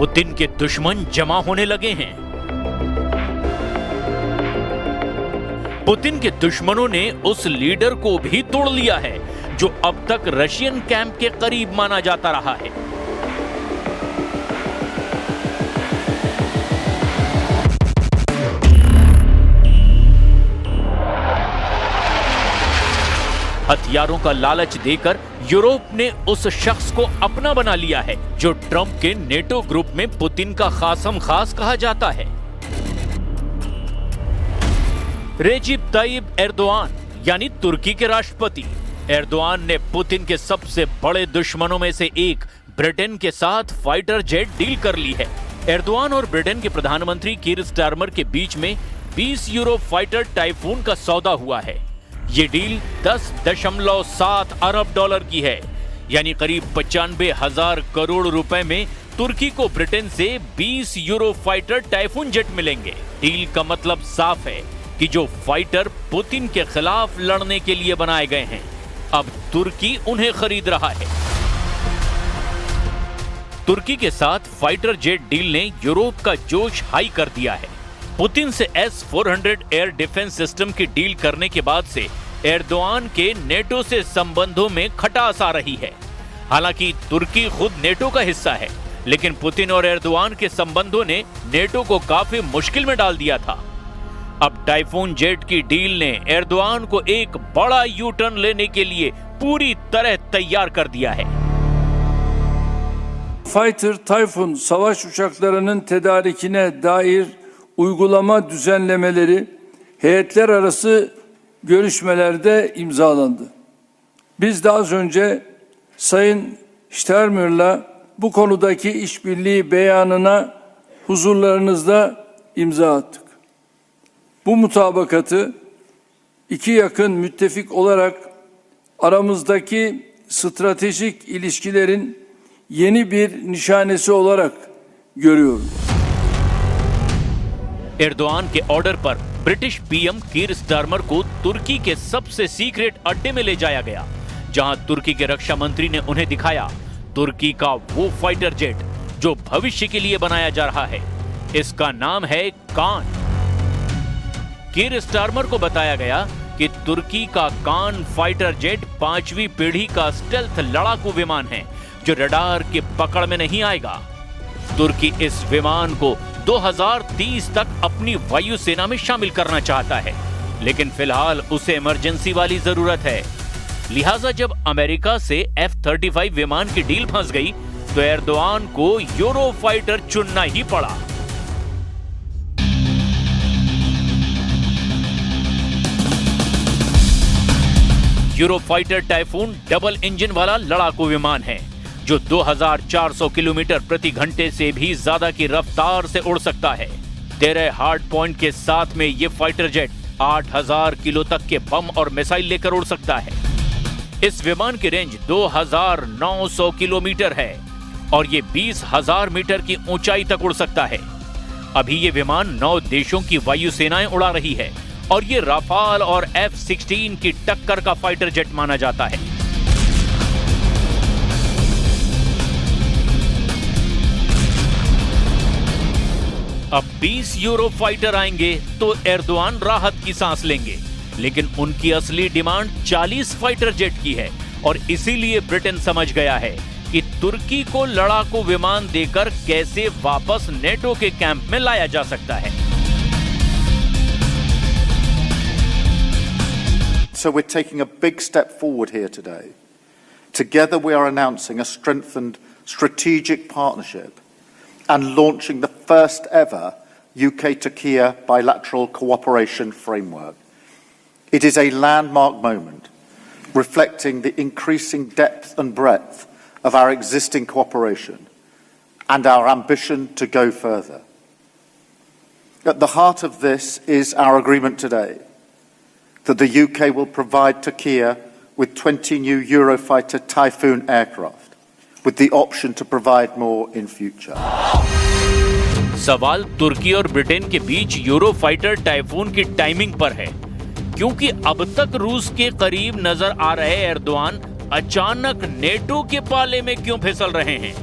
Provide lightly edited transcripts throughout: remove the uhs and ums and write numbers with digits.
Putin के दुश्मन जमा होने लगे हैं। पुतिन के दुश्मनों ने उस लीडर को भी तोड़ लिया है जो अब तक रशियन कैंप के करीब माना जाता रहा है। हथियारों का लालच देकर यूरोप ने उस शख्स को अपना बना लिया है जो ट्रंप के नेटो ग्रुप में पुतिन का खासम खास कहा जाता है। रेजिप ताइब एर्दोआन यानी तुर्की के राष्ट्रपति। एर्दोआन ने पुतिन के सबसे बड़े दुश्मनों में से एक ब्रिटेन के साथ फाइटर जेट डील कर ली है। एर्दोआन और ब्रिटेन के प्रधानमंत्री कीर स्टारमर के बीच में 20 यूरो फाइटर टाइफून का सौदा हुआ है। ये डील 10.7 अरब डॉलर की है, यानी करीब 95,000 करोड़ रुपए में तुर्की को ब्रिटेन से 20 यूरो फाइटर टाइफून जेट मिलेंगे। डील का मतलब साफ है कि जो फाइटर पुतिन के खिलाफ लड़ने के लिए बनाए गए हैं, अब तुर्की उन्हें खरीद रहा है। तुर्की के साथ फाइटर जेट डील ने यूरोप का जोश हाई कर दिया है। पुतिन से S-400 एयर डिफेंस सिस्टम की डील करने के बाद से एर्दोआन के नेटो से संबंधों में खटास आ रही है। हालांकि तुर्की खुद नेटो का हिस्सा है, लेकिन पुतिन और एर्दोआन के संबंधों ने नेटो को काफी मुश्किल में डाल दिया था। अब टाइफून जेट की डील ने एर्दोआन को एक बड़ा यू टर्न लेने के लिए पूरी तरह तैयार कर दिया है। Fighter Typhoon savaş uçaklarının tedarikine dair uygulama düzenlemeleri heyetler arası görüşmelerde imzalandı. Biz de az önce Sayın Steinmeier'la bu konudaki işbirliği beyanına huzurlarınızda imza attık. Bu mutabakatı iki yakın müttefik olarak aramızdaki stratejik ilişkilerin yeni bir nişanesi olarak görüyorum. Erdogan के order पर British PM Keir Starmer को तुर्की के सबसे secret अड्डे में ले जाया गया, जहां तुर्की के रक्षा मंत्री ने उन्हें दिखाया तुर्की का वो फाइटर जेट जो भविष्य के लिए बनाया जा रहा है। इसका नाम है कान। कीर स्टारमर को बताया गया कि तुर्की का कान फाइटर जेट 5वीं पीढ़ी का स्टेल्थ लड़ाकू विमान है जो रडार के पकड़ में नहीं आएगा। तुर्की इस विमान को 2030 तक अपनी वायुसेना में शामिल करना चाहता है, लेकिन फिलहाल उसे इमरजेंसी वाली जरूरत है। लिहाजा जब अमेरिका से F-35 विमान की डील फंस गई तो एर्दोआन को यूरो फाइटर चुनना ही पड़ा। Euro fighter typhoon double engine वाला लड़ाकू विमान है जो 2400 किलोमीटर प्रति घंटे से भी ज्यादा की रफ्तार से उड़ सकता है। 13 हार्ड पॉइंट के साथ में ये फाइटर जेट 8000 किलो तक के बम और मिसाइल लेकर उड़ सकता है। इस विमान की रेंज 2900 किलोमीटर है और ये 20,000 मीटर की ऊंचाई तक उड़ सकता है। अभी ये विमान 9 देशों की वायुसेनाएं उड़ा रही है और ये राफाल और F-16 की टक्कर का फाइटर जेट माना जाता है। अब 20 यूरो फाइटर आएंगे तो एर्दोआन राहत की सांस लेंगे, लेकिन उनकी असली डिमांड 40 फाइटर जेट की है और इसीलिए ब्रिटेन समझ गया है कि तुर्की को लड़ाकू विमान देकर कैसे वापस नेटो के कैंप में लाया जा सकता है। So we're taking a big step forward here today. Together we are announcing a strengthened strategic partnership and launching the first ever UK-Turkey bilateral cooperation framework. It is a landmark moment, reflecting the increasing depth and breadth of our existing cooperation and our ambition to go further. At the heart of this is our agreement today that the UK will provide Turkey with 20 new Eurofighter Typhoon aircraft, with the option to provide more in future. सवाल तुर्की और Britain के बीच euro fighter typhoon की timing पर है, क्योंकि अब तक रूस के करीब नजर आ रहे एर्दोआन अचानक नेटो के पाले में क्यों फिसल रहे हैं।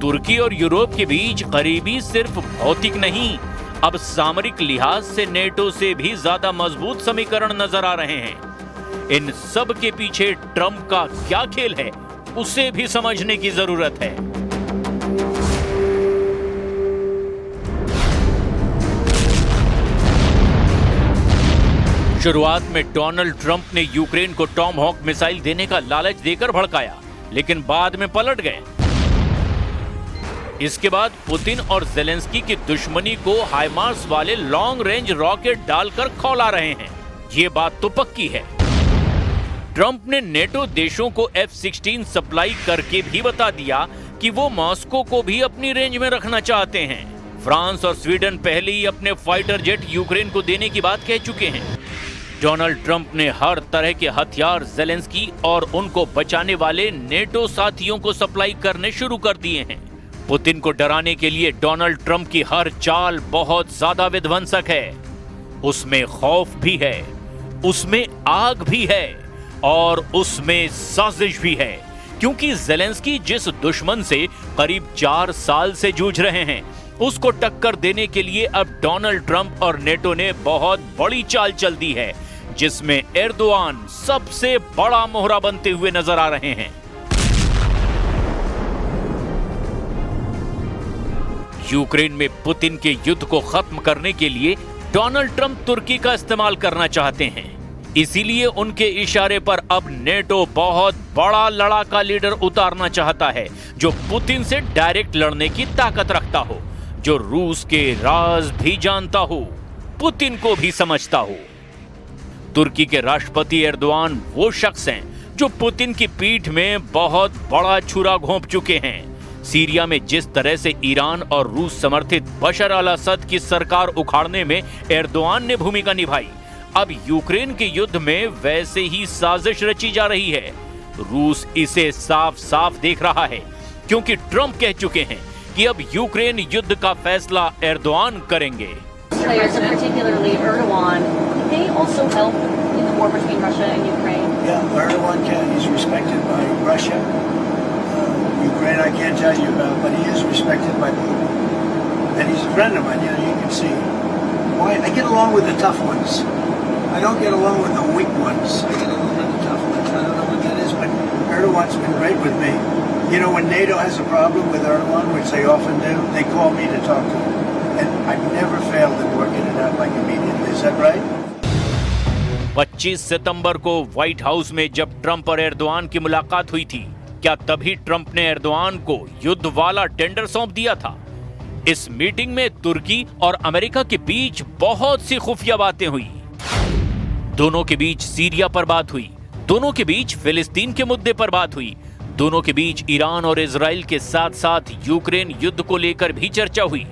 तुर्की और यूरोप के बीच करीबी सिर्फ भौतिक नहीं, अब सामरिक लिहाज से नेटो से भी ज्यादा मजबूत समीकरण नजर आ रहे हैं। इन सब के पीछे ट्रंप का क्या खेल है, उसे भी समझने की जरूरत है। शुरुआत में डोनाल्ड ट्रंप ने यूक्रेन को टॉम हॉक मिसाइल देने का लालच देकर भड़काया, लेकिन बाद में पलट गए। इसके बाद पुतिन और जेलेंस्की की दुश्मनी को हाइमार्स वाले लॉन्ग रेंज रॉकेट डालकर खौला रहे हैं। ये बात तो पक्की है। ट्रंप ने नेटो देशों को F-16 सप्लाई करके भी बता दिया कि वो मॉस्को को भी अपनी रेंज में रखना चाहते हैं। फ्रांस और स्वीडन पहले ही अपने फाइटर जेट यूक्रेन को देने की बात कह चुके हैं। डोनाल्ड ट्रंप ने हर तरह के हथियार जेलेंस्की और उनको बचाने वाले नेटो साथियों को सप्लाई करने शुरू कर दिए हैं। पुतिन को डराने के लिए डोनाल्ड ट्रंप की हर चाल बहुत ज्यादा विध्वंसक है। उसमें खौफ भी है, उसमें आग भी है और उसमें साजिश भी है, क्योंकि जेलेंस्की जिस दुश्मन से करीब 4 साल से जूझ रहे हैं, उसको टक्कर देने के लिए अब डोनाल्ड ट्रंप और नेटो ने बहुत बड़ी चाल चल दी है, जिसमें एर्दोआन सबसे बड़ा मोहरा बनते हुए नजर आ रहे हैं। यूक्रेन में पुतिन के युद्ध को खत्म करने के लिए डोनाल्ड ट्रंप तुर्की का इस्तेमाल करना चाहते हैं। इसीलिए उनके इशारे पर अब नेटो बहुत बड़ा लड़ाका लीडर उतारना चाहता है, जो पुतिन से डायरेक्ट लड़ने की ताकत रखता हो, जो रूस के राज भी जानता हो, पुतिन को भी समझता हो। तुर्की के राष्ट्रपति एर्दोआन वो शख्स हैं जो पुतिन की पीठ में बहुत बड़ा छुरा घोंप चुके हैं। सीरिया में जिस तरह से ईरान और रूस समर्थित बशर अल असद की सरकार उखाड़ने में एर्दोआन ने भूमिका निभाई, अब यूक्रेन के युद्ध में वैसे ही साजिश रची जा रही है। रूस इसे साफ साफ देख रहा है, क्योंकि ट्रंप कह चुके हैं कि अब यूक्रेन युद्ध का फैसला एर्दोआन करेंगे। Players, and particularly Erdogan, they also help in the war between Russia and Ukraine. Yeah, Erdogan he's respected by Russia. Ukraine I can't tell you about, but he is respected by Putin. And he's a friend of mine, you can see. Why? I get along with the tough ones. I don't get along with the weak ones. I get along with the tough ones. I don't know what that is, but Erdogan's been great with me. You know, when NATO has a problem with Erdogan, which they often do, they call me to talk to him. And I've never failed in working it out like immediately. Is that right? 25 सितंबर को white house में जब Trump और Erdogan की मुलाकात हुई थी, क्या तभी ट्रंप ने एर्दोआन को युद्ध वाला टेंडर सौंप दिया था? इस मीटिंग में तुर्की और अमेरिका के बीच बहुत सी खुफिया बातें हुई। दोनों के बीच सीरिया पर बात हुई, दोनों के बीच फिलिस्तीन के मुद्दे पर बात हुई, दोनों के बीच ईरान और इजराइल के साथ साथ यूक्रेन युद्ध को लेकर भी चर्चा हुई।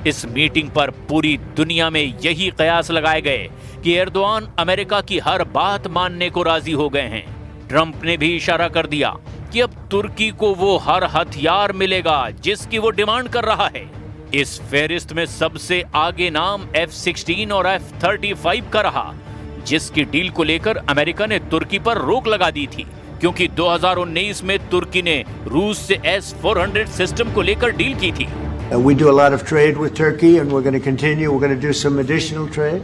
इस मीटिंग पर पूरी दुनिया में यही कयास लगाए गए कि एर्दोआन अमेरिका की हर बात मानने को राजी हो गए हैं। ट्रंप ने भी इशारा कर दिया कि अब तुर्की को वो हर हथियार मिलेगा जिसकी वो डिमांड कर रहा है। इस फेहरिस्त में सबसे आगे नाम F-16 और F-35 का रहा, जिसकी डील को लेकर अमेरिका ने तुर्की पर रोक लगा दी थी, क्योंकि 2019 में तुर्की ने रूस से S-400 सिस्टम को लेकर डील की थी। We do a lot of trade with Turkey, and we're going to continue. We're going to do some additional trade.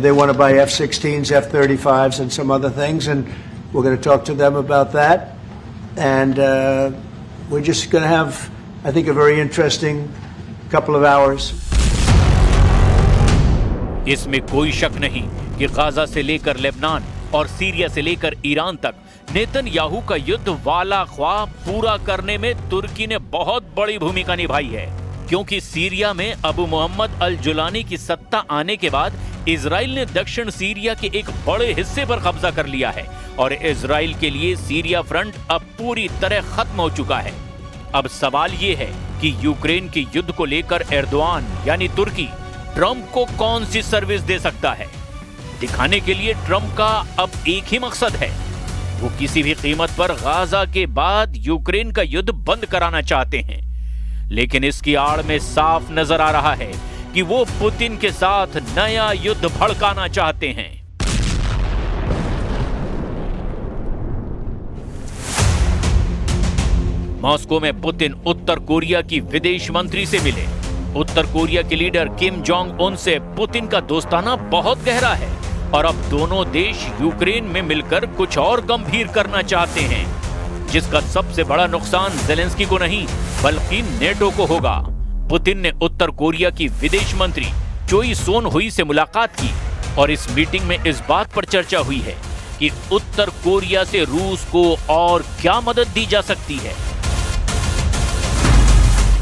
They want to buy F-16s, F-35s, and some other things, and we're going to talk to them about that. And we're just going to have, I think, a very interesting couple of hours. इसमें कोई शक नहीं कि Gaza से लेकर Lebanon और Syria से लेकर ईरान तक नेतन्याहू का युद्ध वाला ख्वाब पूरा करने में तुर्की ने बहुत बड़ी भूमिका निभाई है, क्योंकि सीरिया में अबू मोहम्मद अल जुलानी की सत्ता आने के बाद इजराइल ने दक्षिण सीरिया के एक बड़े हिस्से पर कब्जा कर लिया है और इजराइल के लिए सीरिया फ्रंट अब पूरी तरह खत्म हो चुका है। अब सवाल ये है कि यूक्रेन के युद्ध को लेकर एर्दोआन यानी तुर्की ट्रंप को कौन सी सर्विस दे सकता है। दिखाने के लिए ट्रंप का अब एक ही मकसद है, वो किसी भी कीमत पर गाजा के बाद यूक्रेन का युद्ध बंद कराना चाहते हैं। लेकिन इसकी आड़ में साफ नजर आ रहा है कि वो पुतिन के साथ नया युद्ध भड़काना चाहते हैं। मॉस्को में पुतिन उत्तर कोरिया की विदेश मंत्री से मिले। उत्तर कोरिया के लीडर किम जोंग उन से पुतिन का दोस्ताना बहुत गहरा है और अब दोनों देश यूक्रेन में मिलकर कुछ और गंभीर करना चाहते हैं, जिसका सबसे बड़ा नुकसान जेलेंस्की को नहीं बल्कि नेटो को होगा। पुतिन ने उत्तर कोरिया की विदेश मंत्री चोई सोन हुई से मुलाकात की और इस मीटिंग में इस बात पर चर्चा हुई है कि उत्तर कोरिया से रूस को और क्या मदद दी जा सकती है।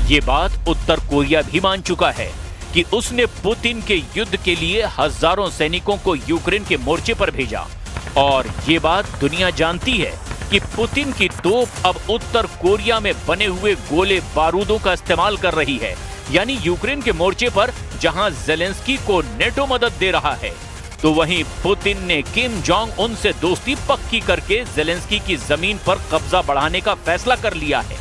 ये बात उत्तर कोरिया भी मान चुका है कि उसने पुतिन के युद्ध के लिए हजारों सैनिकों को यूक्रेन के मोर्चे पर भेजा और ये बात दुनिया जानती है कि पुतिन की तोप अब उत्तर कोरिया में बने हुए गोले बारूदों का इस्तेमाल कर रही है, यानी यूक्रेन के मोर्चे पर जहां जेलेंस्की को नेटो मदद दे रहा है, तो वहीं पुतिन ने किम जोंग उन से दोस्ती पक्की करके जेलेंस्की की जमीन पर कब्जा बढ़ाने का फैसला कर लिया है।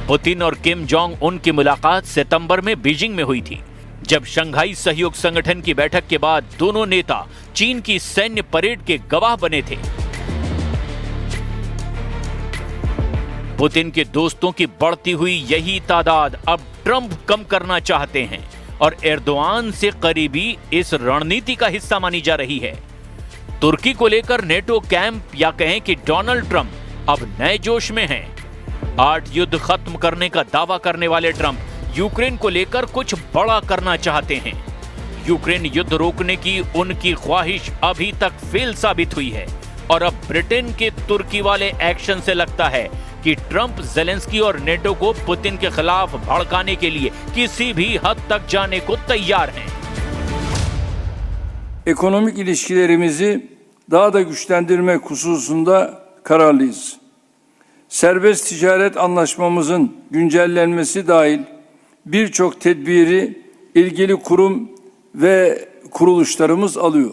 पुतिन और किम जोंग उन की मुलाकात सितंबर में बीजिंग में हुई थी, जब शंघाई सहयोग संगठन की बैठक के बाद दोनों नेता चीन की सैन्य परेड के गवाह बने थे। पुतिन के दोस्तों की बढ़ती हुई यही तादाद अब ट्रंप कम करना चाहते हैं और एर्दोआन से करीबी इस रणनीति का हिस्सा मानी जा रही है। तुर्की को लेकर नेटो कैंप या कहें कि डोनाल्ड ट्रंप अब नए जोश में हैं। 8 युद्ध खत्म करने का दावा करने वाले ट्रंप यूक्रेन को लेकर कुछ बड़ा करना चाहते हैं। यूक्रेन युद्ध रोकने की उनकी ख्वाहिश अभी तक फेल साबित हुई है और अब ब्रिटेन के तुर्की वाले एक्शन से लगता है कि ट्रंप जेलेंस्की और नेटो को पुतिन के खिलाफ भड़काने के लिए किसी भी हद तक जाने को तैयार हैं। Ekonomik ilişkilerimizi daha da güçlendirmek hususunda kararlıyız. Serbest ticaret anlaşmamızın güncellenmesi dahil birçok tedbiri ilgili kurum ve kuruluşlarımız alıyor.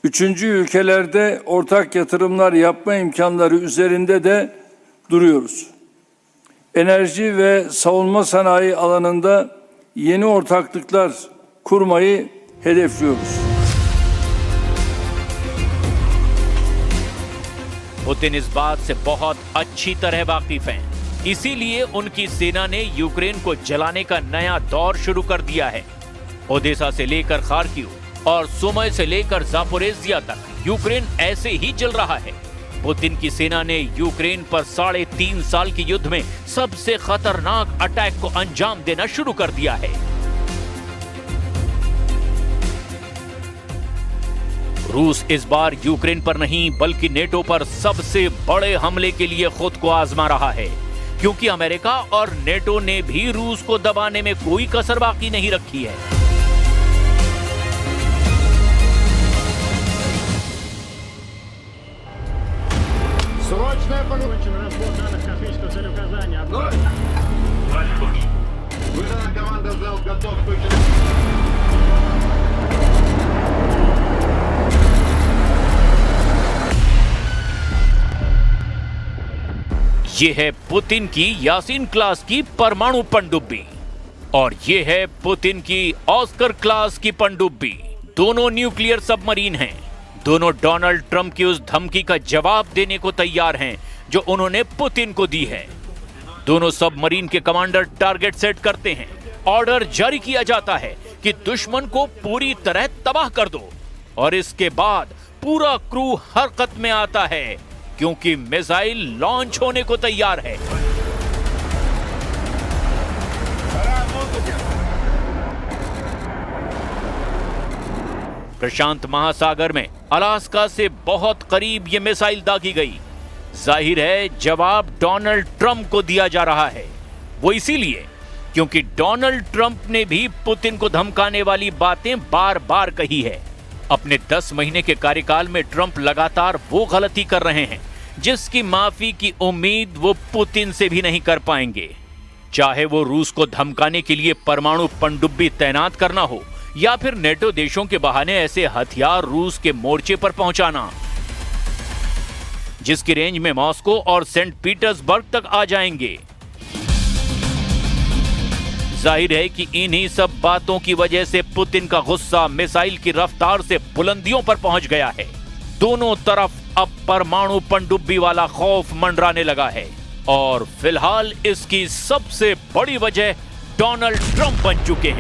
Üçüncü ülkelerde ortak yatırımlar yapma imkanları üzerinde de duruyoruz. Enerji ve savunma sanayi alanında yeni ortaklıklar kurmayı hedefliyoruz. Putin इस बात से बहुत अच्छी तरह वाकिफ हैं, इसीलिए उनकी सेना ने यूक्रेन को जलाने का नया दौर शुरू कर दिया है। ओडेसा से लेकर खार्किव और सुमय से लेकर जापोरेजिया तक यूक्रेन ऐसे ही जल रहा है। पुतिन की सेना ने यूक्रेन पर 3.5 साल के युद्ध में सबसे खतरनाक अटैक को अंजाम देना शुरू कर दिया है। रूस इस बार यूक्रेन पर नहीं बल्कि नेटो पर सबसे बड़े हमले के लिए खुद को आजमा रहा है, क्योंकि अमेरिका और नेटो ने भी रूस को दबाने में कोई कसर बाकी नहीं रखी है। Срочное поручено разбор данных космического целеуказания. Выдана команда «Зал готов к выходу». ये है पुतिन की यासीन क्लास की परमाणु पनडुब्बी और ये है पुतिन की ऑस्कर क्लास की पनडुब्बी। दोनों न्यूक्लियर सबमरीन हैं। दोनों डोनाल्ड ट्रंप की उस धमकी का जवाब देने को तैयार हैं जो उन्होंने पुतिन को दी है। दोनों सबमरीन के कमांडर टारगेट सेट करते हैं। ऑर्डर जारी किया जाता है कि दुश्मन को पूरी तरह तबाह कर दो और इसके बाद पूरा क्रू हरकत में आता है, क्योंकि मिसाइल लॉन्च होने को तैयार है। प्रशांत महासागर में अलास्का से बहुत करीब ये मिसाइल दागी गई। जाहिर है जवाब डोनाल्ड ट्रंप को दिया जा रहा है। वो इसीलिए क्योंकि डोनाल्ड ट्रंप ने भी पुतिन को धमकाने वाली बातें बार बार कही है। अपने 10 महीने के कार्यकाल में ट्रंप लगातार वो गलती कर रहे हैं जिसकी माफी की उम्मीद वो पुतिन से भी नहीं कर पाएंगे। चाहे वो रूस को धमकाने के लिए परमाणु पनडुब्बी तैनात करना हो या फिर नेटो देशों के बहाने ऐसे हथियार रूस के मोर्चे पर पहुंचाना जिसकी रेंज में मॉस्को और सेंट पीटर्सबर्ग तक आ जाएंगे। जाहिर है कि इन्हीं सब बातों की वजह से पुतिन का गुस्सा मिसाइल की रफ्तार से बुलंदियों पर पहुंच गया है। दोनों तरफ अब परमाणु पनडुब्बी वाला खौफ मंडराने लगा है और फिलहाल इसकी सबसे बड़ी वजह डोनाल्ड ट्रंप बन चुके हैं।